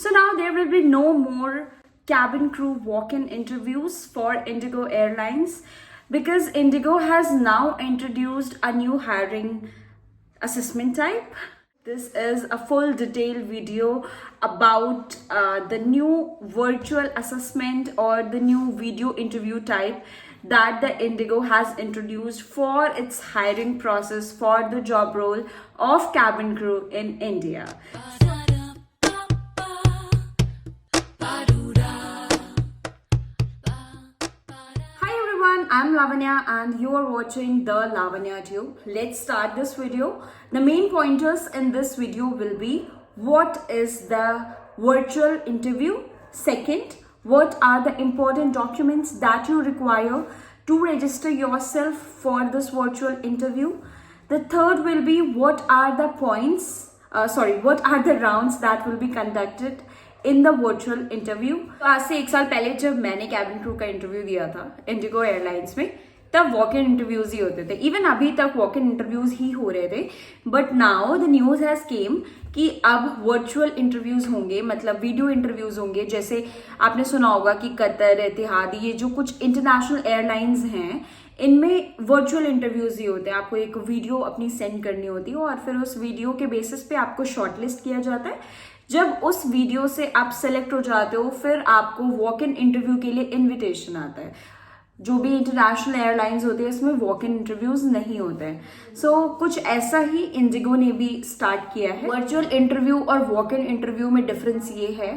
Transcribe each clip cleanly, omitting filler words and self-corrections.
So now there will be no more cabin crew walk-in interviews for Indigo Airlines because Indigo has now introduced a new hiring assessment type. This is a full detailed video about the new virtual assessment or the new video interview type that the Indigo has introduced for its hiring process for the job role of cabin crew in India. I'm Lavanya and you are watching the Lavanya Tube. Let's start this video. The main pointers in this video will be what is the virtual interview. Second, what are the important documents that you require to register yourself for this virtual interview. The third will be what are the rounds that will be conducted in the virtual interview. आज से 1 साल पहले जब मैंने cabin crew का interview दिया था Indigo airlines में, तब वॉक इन इंटरव्यूज ही होते थे. इवन अभी तक वॉक इन इंटरव्यूज ही हो रहे थे. But now the news has came कि अब वर्चुअल इंटरव्यूज होंगे, मतलब वीडियो इंटरव्यूज होंगे. जैसे आपने सुना होगा कि कतर, एतिहाद, ये जो कुछ इंटरनेशनल एयरलाइंस हैं, इनमें वर्चुअल इंटरव्यूज ही होते हैं. आपको एक वीडियो अपनी सेंड करनी होती है और फिर उस वीडियो के बेसिस पे आपको शॉर्टलिस्ट किया जाता है. जब उस वीडियो से आप सेलेक्ट हो जाते हो, फिर आपको वॉक इन इंटरव्यू के लिए इनविटेशन आता है. जो भी इंटरनेशनल एयरलाइंस होते हैं इसमें वॉक इन इंटरव्यूज नहीं होते हैं. सो कुछ ऐसा ही इंडिगो ने भी स्टार्ट किया है. वर्चुअल इंटरव्यू और वॉक इन इंटरव्यू में डिफरेंस ये है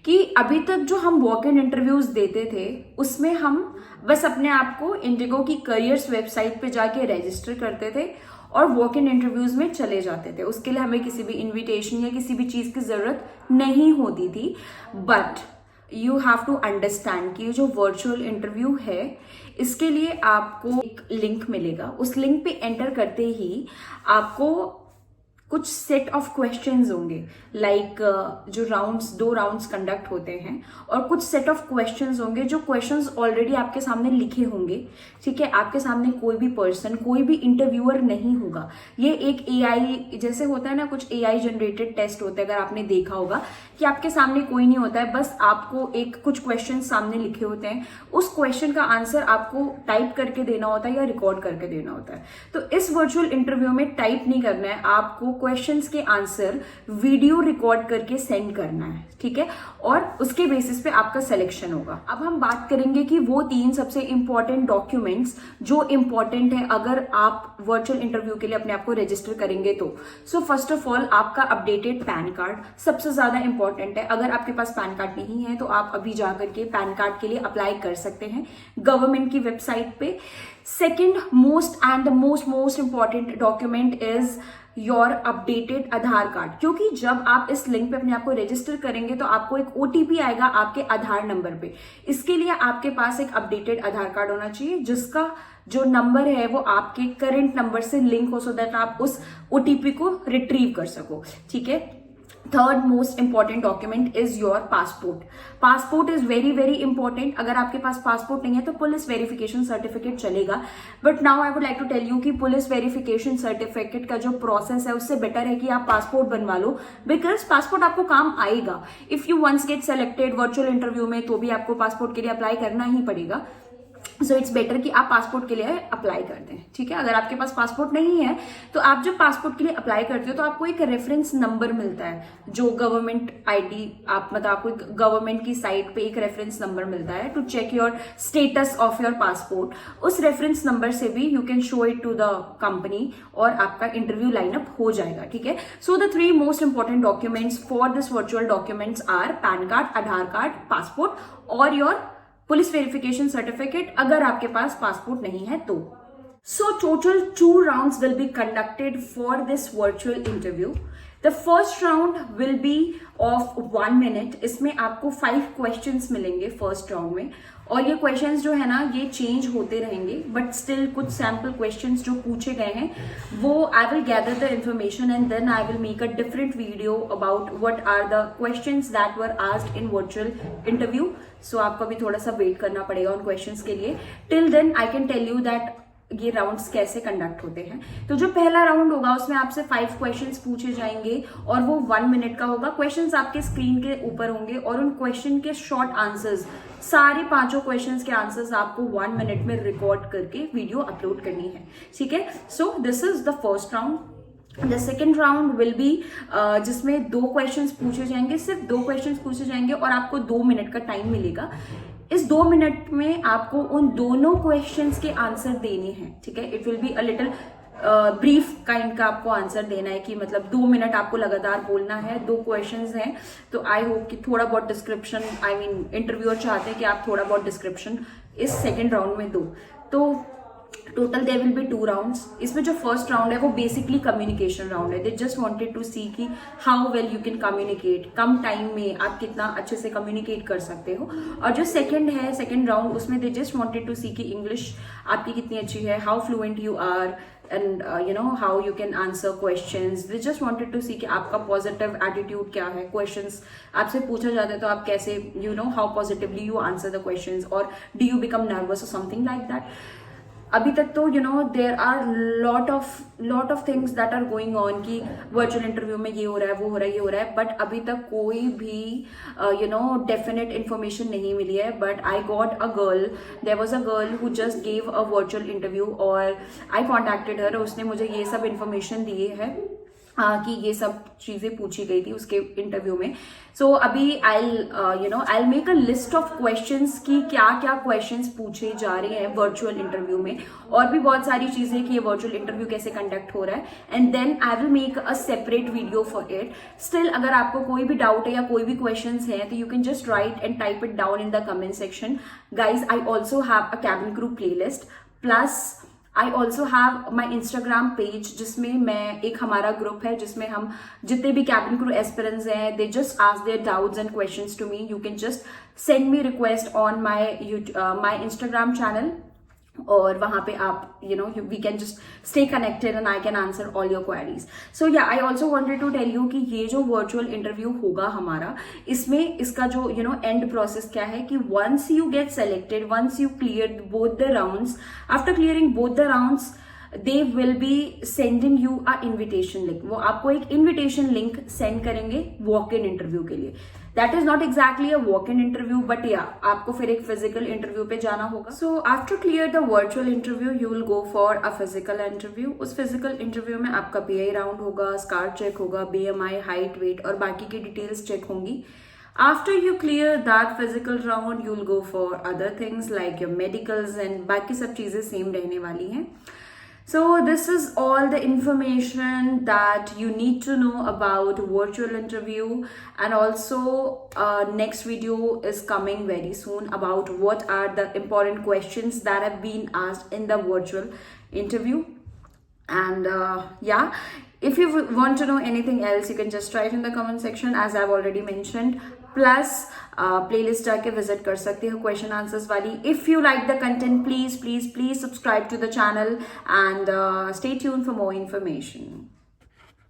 कि अभी तक जो हम वॉक इन इंटरव्यूज देते थे उसमें हम बस अपने आप को इंडिगो की करियर्स वेबसाइट पे जाके रजिस्टर करते थे और वॉक इन इंटरव्यूज में चले जाते थे. उसके लिए हमें किसी भी इनविटेशन या किसी भी चीज की जरूरत नहीं होती थी. But you have to understand कि जो वर्चुअल इंटरव्यू है इसके लिए आपको एक लिंक मिलेगा. उस लिंक पे एंटर करते ही आपको कुछ सेट ऑफ क्वेश्चंस होंगे, लाइक जो दो राउंड्स कंडक्ट होते हैं, और कुछ सेट ऑफ क्वेश्चंस होंगे जो क्वेश्चंस ऑलरेडी आपके सामने लिखे होंगे. ठीक है, आपके सामने कोई भी पर्सन, कोई भी इंटरव्यूअर नहीं होगा. ये एक एआई जैसे होता है ना, कुछ एआई जनरेटेड टेस्ट होते हैं. अगर आपने देखा होगा कि आपके सामने कोई नहीं होता है, बस आपको कुछ क्वेश्चन सामने लिखे होते हैं, उस क्वेश्चन का आंसर आपको टाइप करके देना होता है या रिकॉर्ड करके देना होता है. तो इस वर्चुअल इंटरव्यू में टाइप नहीं करना है, आपको क्वेश्चंस के आंसर वीडियो रिकॉर्ड करके सेंड करना है. ठीक है, और उसके बेसिस पे आपका सिलेक्शन होगा. अब हम बात करेंगे कि वो 3 सबसे इंपॉर्टेंट डॉक्यूमेंट्स जो इंपॉर्टेंट है अगर आप वर्चुअल इंटरव्यू के लिए अपने आप को रजिस्टर करेंगे तो. सो फर्स्ट ऑफ ऑल आपका अपडेटेड पैन कार्ड सबसे ज्यादा इंपॉर्टेंट है. अगर आपके पास पैन कार्ड नहीं है तो आप अभी जाकर के पैन कार्ड के लिए अप्लाई कर सकते हैं गवर्नमेंट की वेबसाइट पे. Second most and the most important document is your updated Aadhaar card. क्योंकि जब आप इस लिंक पे अपने आप को रजिस्टर करेंगे तो आपको एक ओटीपी आएगा आपके आधार नंबर पे. इसके लिए आपके पास एक अपडेटेड आधार कार्ड होना चाहिए जिसका जो नंबर है वो आपके करंट नंबर से लिंक हो, सो दैट आप उस ओटीपी को रिट्रीव कर सको. ठीक है. Third most important document is your passport. Passport is very very important. अगर आपके पास पासपोर्ट नहीं है तो पुलिस वेरिफिकेशन सर्टिफिकेट चलेगा. But now I would like to tell you कि पुलिस वेरिफिकेशन सर्टिफिकेट का जो प्रोसेस है उससे बेटर है कि आप पासपोर्ट बनवा लो, बिकॉज पासपोर्ट आपको काम आएगा. If you once get selected virtual interview में तो भी आपको पासपोर्ट के लिए अप्लाई करना ही पड़ेगा. सो इट्स बेटर कि आप पासपोर्ट के लिए अप्लाई कर दें. ठीक है, अगर आपके पास पासपोर्ट नहीं है तो आप जब पासपोर्ट के लिए अप्लाई करते हो तो आपको एक रेफरेंस नंबर मिलता है, जो गवर्नमेंट आईडी आपको एक गवर्नमेंट की साइट पे एक रेफरेंस नंबर मिलता है to check your status of your passport. उस रेफरेंस नंबर से भी you can show it to the company और आपका इंटरव्यू लाइनअप हो जाएगा. ठीक है. So the 3 most important documents for this virtual documents are PAN card, Aadhaar card, passport और योर पुलिस वेरिफिकेशन सर्टिफिकेट अगर आपके पास पासपोर्ट नहीं है तो. So total 2 rounds will be conducted for this virtual interview. The first round will be of 1 minute. इसमें आपको 5 questions मिलेंगे फर्स्ट राउंड में, और ये क्वेश्चंस जो है ना ये चेंज होते रहेंगे, बट स्टिल कुछ सैम्पल क्वेश्चंस जो पूछे गए हैं वो I will gather the information and then I will make a different video about what are the questions that were asked in virtual interview. So आपको भी थोड़ा सा वेट करना पड़ेगा उन क्वेश्चंस के लिए. Till then I can tell you that ये राउंड्स कैसे कंडक्ट होते हैं। तो जो पहला राउंड होगा उसमें आपसे 5 क्वेश्चंस पूछे जाएंगे और वो 1 मिनट का होगा। क्वेश्चंस आपके स्क्रीन के ऊपर होंगे और उन क्वेश्चन के शॉर्ट आंसर्स, सारे 5 क्वेश्चंस के आंसर्स आपको 1 मिनट में रिकॉर्ड करके वीडियो अपलोड करनी है, ठीक है। So this is the first round. The second round will be जिसमें 2 क्वेश्चंस पूछे जाएंगे, सिर्फ 2 क्वेश्चंस पूछे जाएंगे और आपको 2 मिनट का टाइम मिलेगा। इस 2 मिनट में आपको उन दोनों क्वेश्चंस के आंसर देने हैं, ठीक है। It will be a little brief kind का आपको आंसर देना है कि मतलब 2 मिनट आपको लगातार बोलना है। 2 क्वेश्चंस हैं, तो आई होप कि थोड़ा बहुत डिस्क्रिप्शन, आई मीन इंटरव्यूअर चाहते हैं कि आप थोड़ा बहुत डिस्क्रिप्शन इस सेकेंड राउंड में दो। तो total there will be 2 rounds. इसमें जो फर्स्ट राउंड है वो बेसिकली कम्युनिकेशन राउंड है। दे जस्ट वांटेड टू सी कि how well you can communicate, come time में आप कितना अच्छे से कम्युनिकेट कर सकते हो। और जो सेकंड है, सेकंड राउंड, उसमें they just wanted to see कि इंग्लिश आपकी कितनी अच्छी है, how fluent you are and you know how you can answer questions. They just wanted to see कि आपका positive attitude क्या है। questions आपसे पूछा जाता है तो आप कैसे, you know how positively you answer the questions, or do you become nervous or something like that. अभी तक तो there are lot of things that are going on कि वर्चुअल इंटरव्यू में ये हो रहा है, वो हो रहा है, ये हो रहा है, बट अभी तक कोई भी डेफिनेट इन्फॉर्मेशन नहीं मिली है। But I got a girl, there was a girl who just gave a virtual interview और आई कॉन्टैक्टेड हर। उसने मुझे ये सब इन्फॉर्मेशन दी है कि ये सब चीजें पूछी गई थी उसके इंटरव्यू में। सो अभी I make a list of questions कि क्या क्या क्वेश्चंस पूछे जा रहे हैं वर्चुअल इंटरव्यू में, और भी बहुत सारी चीजें कि ये वर्चुअल इंटरव्यू कैसे कंडक्ट हो रहा है। And then I will make a separate video for it. Still अगर आपको कोई भी डाउट है या कोई भी क्वेश्चंस है तो you can just right and type it down in the comment section. Guys, I also have a cabin crew playlist, plus I also have my Instagram page जिसमें मैं, एक हमारा ग्रुप है जिसमें हम जितने भी कैबिन क्रू एस्पिरेंट्स हैं, they just ask their doubts and questions to me. You can just send me request on my Instagram channel, और वहां पे आप we can just stay connected and I can answer all your queries. So yeah I also wanted to tell you कि ये जो virtual interview होगा हमारा, इसमें इसका जो एंड प्रोसेस क्या है कि once you get selected, once you clear both the rounds, after clearing both the rounds they will be sending you a invitation link. वो आपको एक इन्विटेशन लिंक सेंड करेंगे वॉक इन इंटरव्यू के लिए। That is not exactly a walk in interview, but या आपको फिर एक फिजिकल इंटरव्यू पे जाना होगा। So after clear the virtual interview you will go for a physical interview. उस फिजिकल इंटरव्यू में आपका PI राउंड होगा, स्कार चेक होगा, BMI, हाइट, वेट और बाकी की डिटेल्स चेक होंगी। After you clear that physical round, you'll go for other things like your medicals and बाकी सब चीजें सेम रहने वाली हैं। So this is all the information that you need to know about virtual interview, and also next video is coming very soon about what are the important questions that have been asked in the virtual interview. And yeah, if you want to know anything else you can just write in the comment section as I've already mentioned. Plus playlist जाके visit कर सकते हो question answers वाली। If you like the content please please please subscribe to the channel and stay tuned for more information.